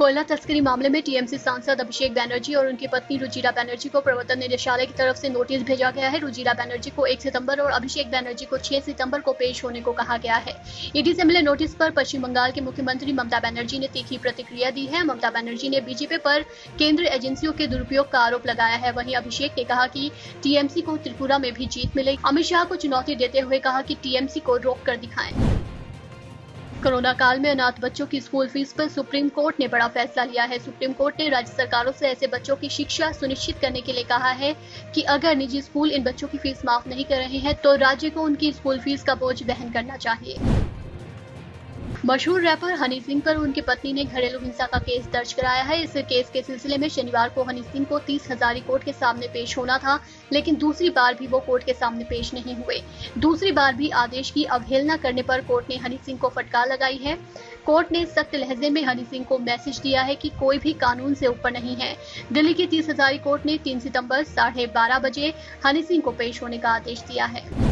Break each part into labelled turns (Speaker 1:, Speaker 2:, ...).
Speaker 1: कोयला तस्करी मामले में टीएमसी सांसद अभिषेक बैनर्जी और उनकी पत्नी रुचिरा बैनर्जी को प्रवर्तन निदेशालय की तरफ से नोटिस भेजा गया है। रुचिरा बैनर्जी को 1 सितंबर और अभिषेक बैनर्जी को 6 सितंबर को पेश होने को कहा गया है। ईडी से मिले नोटिस पर पश्चिम बंगाल के मुख्यमंत्री ममता बनर्जी ने तीखी प्रतिक्रिया दी है। ममता बनर्जी ने बीजेपी पर केंद्रीय एजेंसियों के दुरुपयोग का आरोप लगाया है। वहीं अभिषेक ने कहा कि टीएमसी को त्रिपुरा में भी जीत मिलेगी। अमित शाह को चुनौती देते हुए कहा कि टीएमसी को रोक कर दिखाएं। कोरोना काल में अनाथ बच्चों की स्कूल फीस पर सुप्रीम कोर्ट ने बड़ा फैसला लिया है। सुप्रीम कोर्ट ने राज्य सरकारों से ऐसे बच्चों की शिक्षा सुनिश्चित करने के लिए कहा है कि अगर निजी स्कूल इन बच्चों की फीस माफ नहीं कर रहे हैं तो राज्य को उनकी स्कूल फीस का बोझ वहन करना चाहिए। मशहूर रैपर हनी सिंह पर उनकी पत्नी ने घरेलू हिंसा का केस दर्ज कराया है। इस केस के सिलसिले में शनिवार को हनी सिंह को 30 हजारी कोर्ट के सामने पेश होना था, लेकिन दूसरी बार भी वो कोर्ट के सामने पेश नहीं हुए। दूसरी बार भी आदेश की अवहेलना करने पर कोर्ट ने हनी सिंह को फटकार लगाई है। कोर्ट ने सख्त लहजे में हनी सिंह को मैसेज दिया है कि कोई भी कानून से ऊपर नहीं है। दिल्ली की 30 हजारी कोर्ट ने 3 सितंबर 12:30 बजे हनी सिंह को पेश होने का आदेश दिया है।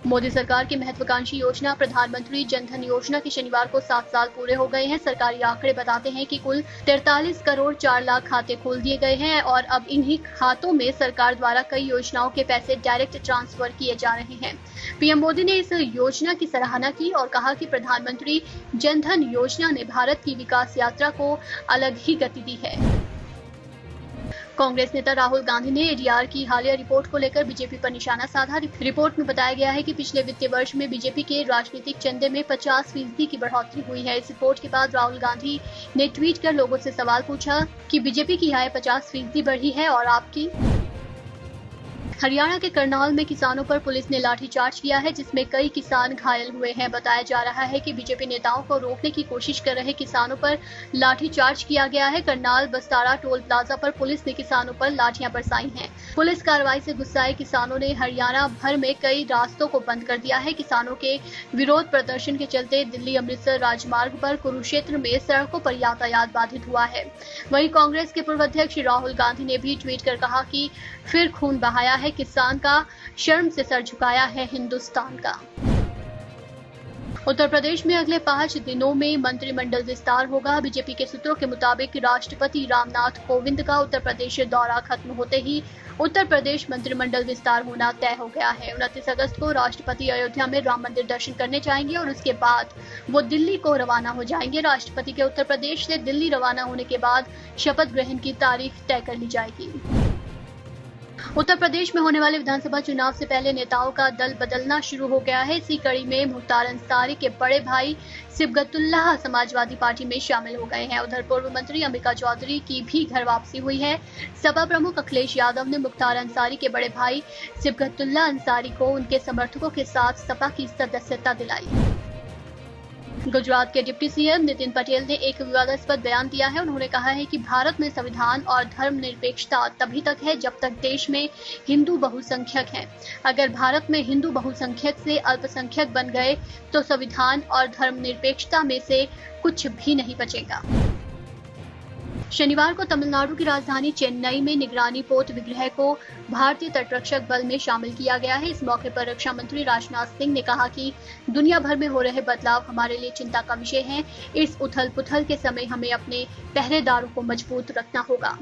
Speaker 1: मोदी सरकार की महत्वाकांक्षी योजना प्रधानमंत्री जन धन योजना के शनिवार को 7 साल पूरे हो गए हैं। सरकारी आंकड़े बताते हैं कि कुल 43 करोड़ 4 लाख खाते खोल दिए गए हैं और अब इन्हीं खातों में सरकार द्वारा कई योजनाओं के पैसे डायरेक्ट ट्रांसफर किए जा रहे हैं। पीएम मोदी ने इस योजना की सराहना की और कहा कि प्रधानमंत्री जन धन योजना ने भारत की विकास यात्रा को अलग ही गति दी है। कांग्रेस नेता राहुल गांधी ने एडीआर की हालिया रिपोर्ट को लेकर बीजेपी पर निशाना साधा। रिपोर्ट में बताया गया है कि पिछले वित्तीय वर्ष में बीजेपी के राजनीतिक चंदे में 50% की बढ़ोतरी हुई है। इस रिपोर्ट के बाद राहुल गांधी ने ट्वीट कर लोगों से सवाल पूछा कि बीजेपी की आय 50% बढ़ी है और आपकी। हरियाणा के करनाल में किसानों पर पुलिस ने लाठीचार्ज किया है, जिसमें कई किसान घायल हुए हैं। बताया जा रहा है कि बीजेपी नेताओं को रोकने की कोशिश कर रहे किसानों पर लाठीचार्ज किया गया है। करनाल बस्तारा टोल प्लाजा पर पुलिस ने किसानों पर लाठियां बरसाई हैं। पुलिस कार्रवाई से गुस्साए किसानों ने हरियाणा भर में कई रास्तों को बंद कर दिया है। किसानों के विरोध प्रदर्शन के चलते दिल्ली अमृतसर राजमार्ग पर कुरुक्षेत्र में सड़कों पर यातायात बाधित हुआ है। वहीं कांग्रेस के पूर्व अध्यक्ष राहुल गांधी ने भी ट्वीट कर कहा कि फिर खून बहाया है किसान का, शर्म से सर झुकाया है हिंदुस्तान का। उत्तर प्रदेश में अगले 5 दिनों में मंत्रिमंडल विस्तार होगा। बीजेपी के सूत्रों के मुताबिक राष्ट्रपति रामनाथ कोविंद का उत्तर प्रदेश दौरा खत्म होते ही उत्तर प्रदेश मंत्रिमंडल विस्तार होना तय हो गया है। 29 अगस्त को राष्ट्रपति अयोध्या में राम मंदिर दर्शन करने जाएंगे और उसके बाद वो दिल्ली को रवाना हो जाएंगे। राष्ट्रपति के उत्तर प्रदेश से दिल्ली रवाना होने के बाद शपथ ग्रहण की तारीख तय कर ली जाएगी। उत्तर प्रदेश में होने वाले विधानसभा चुनाव से पहले नेताओं का दल बदलना शुरू हो गया है। इसी कड़ी में मुख्तार अंसारी के बड़े भाई सिबगतुल्लाह समाजवादी पार्टी में शामिल हो गए हैं। उधर पूर्व मंत्री अंबिका चौधरी की भी घर वापसी हुई है। सपा प्रमुख अखिलेश यादव ने मुख्तार अंसारी के बड़े भाई सिबगतुल्लाह अंसारी को उनके समर्थकों के साथ सपा की सदस्यता दिलाई। गुजरात के डिप्टी सीएम नितिन पटेल ने एक विवादास्पद बयान दिया है। उन्होंने कहा है कि भारत में संविधान और धर्मनिरपेक्षता तभी तक है जब तक देश में हिंदू बहुसंख्यक हैं। अगर भारत में हिंदू बहुसंख्यक से अल्पसंख्यक बन गए तो संविधान और धर्मनिरपेक्षता में से कुछ भी नहीं बचेगा। शनिवार को तमिलनाडु की राजधानी चेन्नई में निगरानी पोत विग्रह को भारतीय तटरक्षक बल में शामिल किया गया है। इस मौके पर रक्षा मंत्री राजनाथ सिंह ने कहा कि दुनिया भर में हो रहे बदलाव हमारे लिए चिंता का विषय है। इस उथल पुथल के समय हमें अपने पहरेदारों को मजबूत रखना होगा।